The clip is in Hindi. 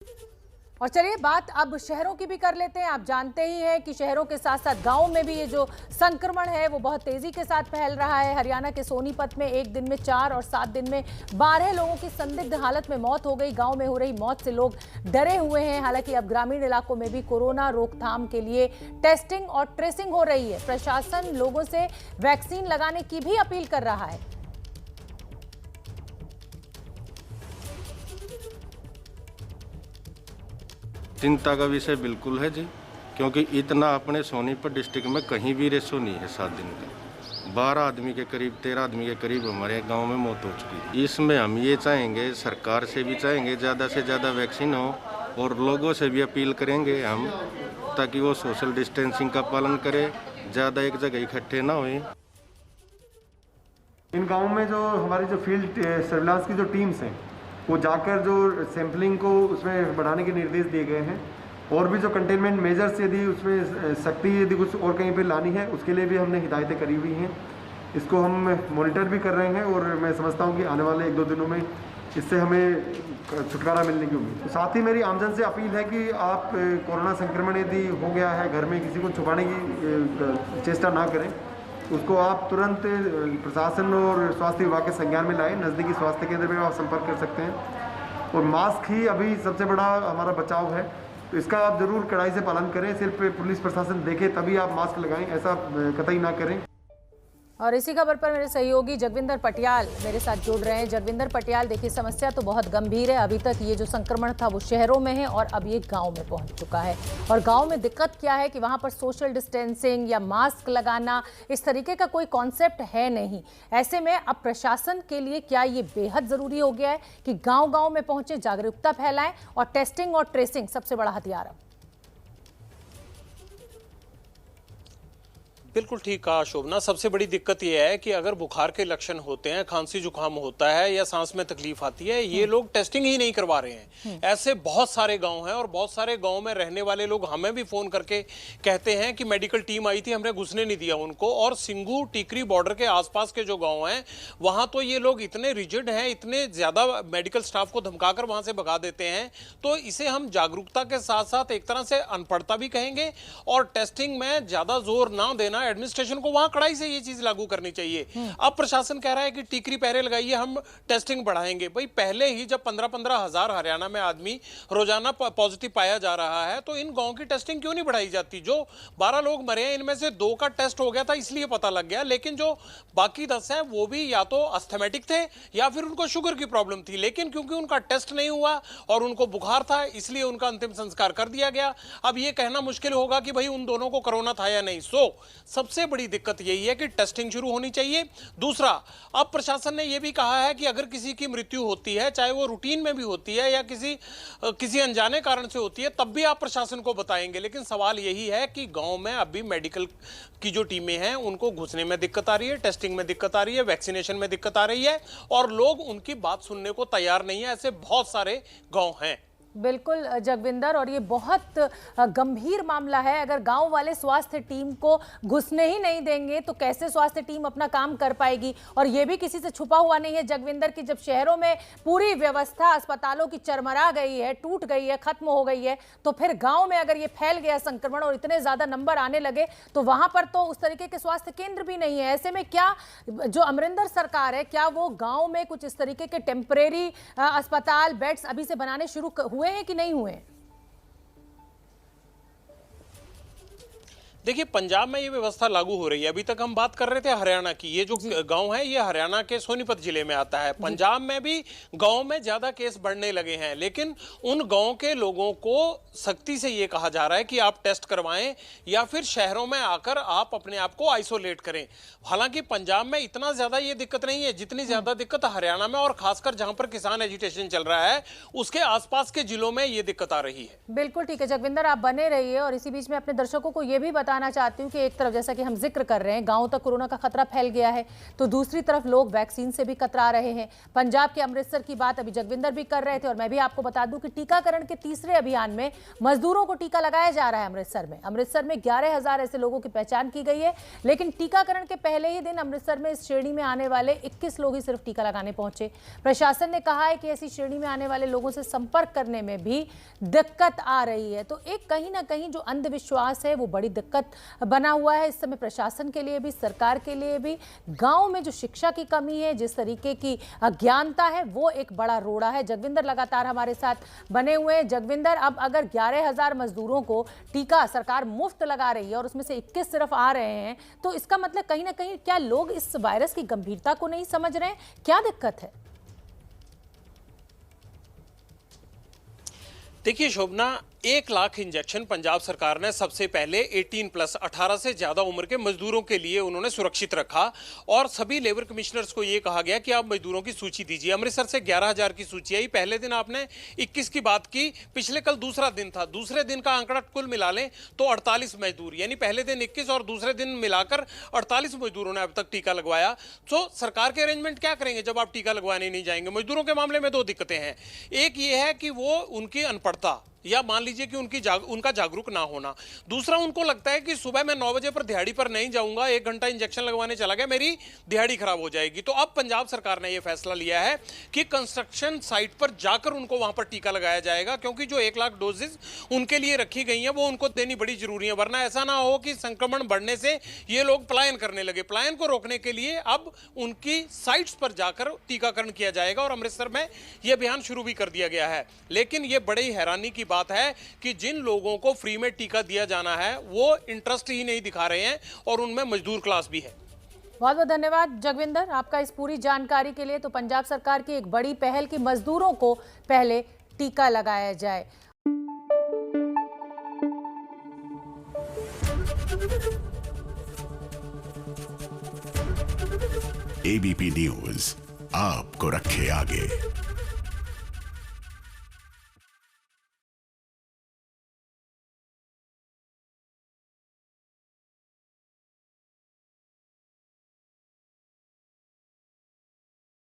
और चलिए बात अब शहरों की भी कर लेते हैं। आप जानते ही हैं कि शहरों के साथ साथ गांव में भी ये जो संक्रमण है वो बहुत तेजी के साथ फैल रहा है। हरियाणा के सोनीपत में एक दिन में 4 और 7 दिन में 12 लोगों की संदिग्ध हालत में मौत हो गई। गांव में हो रही मौत से लोग डरे हुए हैं। हालांकि अब ग्रामीण इलाकों में भी कोरोना रोकथाम के लिए टेस्टिंग और ट्रेसिंग हो रही है। प्रशासन लोगों से वैक्सीन लगाने की भी अपील कर रहा है। चिंता का विषय बिल्कुल है जी, क्योंकि इतना अपने सोनीपत डिस्ट्रिक्ट में कहीं भी रेशो नहीं है। 7 दिन का 12 आदमी के करीब 13 आदमी के करीब हमारे गांव में मौत हो चुकी है। इसमें हम ये चाहेंगे, सरकार से भी चाहेंगे ज़्यादा से ज़्यादा वैक्सीन हो, और लोगों से भी अपील करेंगे हम, ताकि वो सोशल डिस्टेंसिंग का पालन करें, ज़्यादा एक जगह इकट्ठे ना हुए। इन गाँव में जो हमारी जो फील्ड सर्विलांस की जो टीम्स हैं वो जाकर जो सैंपलिंग को उसमें बढ़ाने के निर्देश दिए गए हैं, और भी जो कंटेनमेंट मेजर्स यदि उसमें सख्ती यदि कुछ और कहीं पे लानी है उसके लिए भी हमने हिदायतें करी हुई हैं। इसको हम मॉनिटर भी कर रहे हैं, और मैं समझता हूँ कि आने वाले 1-2 दिनों में इससे हमें छुटकारा मिलने की उम्मीद। तो साथ ही मेरी आमजन से अपील है कि आप कोरोना संक्रमण यदि हो गया है घर में, किसी को छुपाने की चेष्टा ना करें। उसको आप तुरंत प्रशासन और स्वास्थ्य विभाग के संज्ञान में लाएं। नज़दीकी स्वास्थ्य केंद्र में आप संपर्क कर सकते हैं, और मास्क ही अभी सबसे बड़ा हमारा बचाव है, तो इसका आप ज़रूर कड़ाई से पालन करें। सिर्फ पुलिस प्रशासन देखे तभी आप मास्क लगाएं, ऐसा कतई ना करें। और इसी खबर पर मेरे सहयोगी जगविंदर पटियाल मेरे साथ जुड़ रहे हैं। जगविंदर पटियाल, देखिए समस्या तो बहुत गंभीर है। अभी तक ये जो संक्रमण था वो शहरों में है और अब ये गांव में पहुंच चुका है। और गांव में दिक्कत क्या है कि वहां पर सोशल डिस्टेंसिंग या मास्क लगाना इस तरीके का कोई कॉन्सेप्ट है नहीं। ऐसे में अब प्रशासन के लिए क्या ये बेहद जरूरी हो गया है कि गाँव-गाँव में पहुंचे, जागरूकता फैलाएं, और टेस्टिंग और ट्रेसिंग सबसे बड़ा हथियार अब। बिल्कुल ठीक कहा शोभना। सबसे बड़ी दिक्कत यह है कि अगर बुखार के लक्षण होते हैं, खांसी जुकाम होता है या सांस में तकलीफ आती है, ये लोग टेस्टिंग ही नहीं करवा रहे हैं। ऐसे बहुत सारे गांव हैं, और बहुत सारे गांव में रहने वाले लोग हमें भी फोन करके कहते हैं कि मेडिकल टीम आई थी, हमने घुसने नहीं दिया उनको। और सिंगू टीकरी बॉर्डर के आसपास के जो गाँव हैं वहां तो ये लोग इतने रिजिड हैं, इतने ज्यादा मेडिकल स्टाफ को धमकाकर वहां से भगा देते हैं। तो इसे हम जागरूकता के साथ साथ एक तरह से अनपढ़ता भी कहेंगे, और टेस्टिंग में ज्यादा जोर ना देना। एडमिनिस्ट्रेशन को वहां कड़ाई से ये चीज लागू करनी चाहिए। अब प्रशासन कह रहा है कि टीकरी पहरे लगाइए, हम टेस्टिंग बढ़ाएंगे। भाई पहले ही जब 15-15 हजार हरियाणा में आदमी रोजाना पॉजिटिव पाया जा रहा है, तो इन गांव की टेस्टिंग क्यों नहीं बढ़ाई जाती? जो 12 लोग मरे हैं इनमें से 2 का टेस्ट हो गया था, इसलिए पता लग गया, लेकिन जो बाकी 10 हैं वो भी या तो अस्थमेटिक थे या फिर उनको शुगर की प्रॉब्लम थी। लेकिन क्योंकि उनका टेस्ट नहीं हुआ और उनको बुखार था, इसलिए उनका अंतिम संस्कार कर दिया गया। अब ये कहना मुश्किल होगा कि भाई उन दोनों को कोरोना था या नहीं। सबसे बड़ी दिक्कत यही है कि टेस्टिंग शुरू होनी चाहिए। दूसरा, अब प्रशासन ने यह भी कहा है कि अगर किसी की मृत्यु होती है, चाहे वो रूटीन में भी होती है या किसी अनजाने कारण से होती है, तब भी आप प्रशासन को बताएंगे। लेकिन सवाल यही है कि गांव में अभी मेडिकल की जो टीमें हैं उनको घुसने में दिक्कत आ रही है, टेस्टिंग में दिक्कत आ रही है, वैक्सीनेशन में दिक्कत आ रही है, और लोग उनकी बात सुनने को तैयार नहीं है। ऐसे बहुत सारे गांव हैं। बिल्कुल जगविंदर, और ये बहुत गंभीर मामला है। अगर गांव वाले स्वास्थ्य टीम को घुसने ही नहीं देंगे तो कैसे स्वास्थ्य टीम अपना काम कर पाएगी? और ये भी किसी से छुपा हुआ नहीं है जगविंदर कि जब शहरों में पूरी व्यवस्था अस्पतालों की चरमरा गई है, टूट गई है, खत्म हो गई है, तो फिर गांव में अगर ये फैल गया संक्रमण और इतने ज्यादा नंबर आने लगे तो वहां पर तो उस तरीके के स्वास्थ्य केंद्र भी नहीं है। ऐसे में क्या जो अमरिंदर सरकार है, क्या वो गांव में कुछ इस तरीके के टेम्परेरी अस्पताल बेड्स अभी से बनाने शुरू हुए हैं कि नहीं हुए? देखिए, पंजाब में ये व्यवस्था लागू हो रही है। अभी तक हम बात कर रहे थे हरियाणा की। ये जो गांव है ये हरियाणा के सोनीपत जिले में आता है। पंजाब में भी गांव में ज्यादा केस बढ़ने लगे हैं, लेकिन उन गांव के लोगों को सख्ती से ये कहा जा रहा है कि आप टेस्ट करवाएं या फिर शहरों में आकर आप अपने आप को आइसोलेट करें। हालांकि पंजाब में इतना ज्यादा ये दिक्कत नहीं है जितनी ज्यादा दिक्कत हरियाणा में, और खासकर जहां पर किसान एजिटेशन चल रहा है उसके आसपास के जिलों में ये दिक्कत आ रही है। बिल्कुल ठीक है जगविंदर, आप बने रहिए। और इसी बीच में अपने दर्शकों को ये भी बताना बताना चाहती हूँ कि एक तरफ जैसा कि हम जिक्र कर रहे हैं, गाँव तक कोरोना का खतरा फैल गया है, तो दूसरी तरफ लोग वैक्सीन से भी कतरा रहे हैं। पंजाब के अमृतसर की बात अभी जगविंदर भी कर रहे थे और मैं भी आपको बता दूं कि टीकाकरण के तीसरे अभियान में मजदूरों को टीका लगाया जा रहा है। अमृतसर में 11,000 ऐसे लोगों की पहचान की गई है, लेकिन टीकाकरण के पहले ही दिन अमृतसर में इस श्रेणी में आने वाले 21 लोग ही सिर्फ टीका लगाने पहुंचे। प्रशासन ने कहा है कि ऐसी श्रेणी में आने वाले लोगों से संपर्क करने में भी दिक्कत आ रही है। तो एक कहीं ना कहीं जो अंधविश्वास है वो बड़ी दिक्कत बना हुआ है इस समय, प्रशासन के लिए भी, सरकार के लिए भी। गांव में जो शिक्षा की कमी है, जिस तरीके की अज्ञानता है, वो एक बड़ा रोड़ा है। जगविंदर लगातार हमारे साथ बने हुए हैं। जगविंदर, अब अगर 11,000 मजदूरों को टीका सरकार मुफ्त लगा रही है और उसमें से 21 सिर्फ आ रहे हैं, तो इसका मतलब कहीं ना कहीं क्या लोग इस वायरस की गंभीरता को नहीं समझ रहे हैं? क्या दिक्कत है? देखिए शोभना, 1 लाख इंजेक्शन पंजाब सरकार ने सबसे पहले 18+ 18 से ज्यादा उम्र के मजदूरों के लिए उन्होंने सुरक्षित रखा और सभी लेबर कमिश्नर्स को यह कहा गया कि आप मजदूरों की सूची दीजिए। अमृतसर से 11,000 की सूची आई। पहले दिन आपने 21 की बात की, पिछले कल दूसरा दिन था, दूसरे दिन का आंकड़ा कुल मिला लें तो 48 मजदूर, यानी पहले दिन 21 और दूसरे दिन मिलाकर 48 मजदूरों ने अब तक टीका लगवाया। तो सरकार के अरेंजमेंट क्या करेंगे जब आप टीका लगवाने नहीं जाएंगे? मजदूरों के मामले में 2 दिक्कतें हैं। एक ये है कि वो उनकी अनपढ़ता या मान लीजिए कि उनका जागरूक ना होना। दूसरा, उनको लगता है कि सुबह मैं 9 बजे पर दिहाड़ी पर नहीं जाऊंगा, 1 घंटा इंजेक्शन लगवाने चला गया, मेरी दिहाड़ी खराब हो जाएगी। तो अब पंजाब सरकार ने यह फैसला लिया है कि कंस्ट्रक्शन साइट पर जाकर उनको वहां पर टीका लगाया जाएगा, क्योंकि जो 1 लाख डोजेज उनके लिए रखी गई है वो उनको देनी बड़ी जरूरी है। वरना ऐसा ना हो कि संक्रमण बढ़ने से ये लोग पलायन करने लगे। पलायन को रोकने के लिए अब उनकी साइट्स पर जाकर टीकाकरण किया जाएगा और अमृतसर में यह अभियान शुरू भी कर दिया गया है। लेकिन यह बड़ी हैरानी की बात है कि जिन लोगों को फ्री में टीका दिया जाना है वो इंटरेस्ट ही नहीं दिखा रहे हैं और उनमें मजदूर क्लास भी है। बहुत बहुत धन्यवाद जगविंदर आपका इस पूरी जानकारी के लिए। तो पंजाब सरकार की एक बड़ी पहल कि मजदूरों को पहले टीका लगाया जाए। एबीपी न्यूज आपको रखे आगे।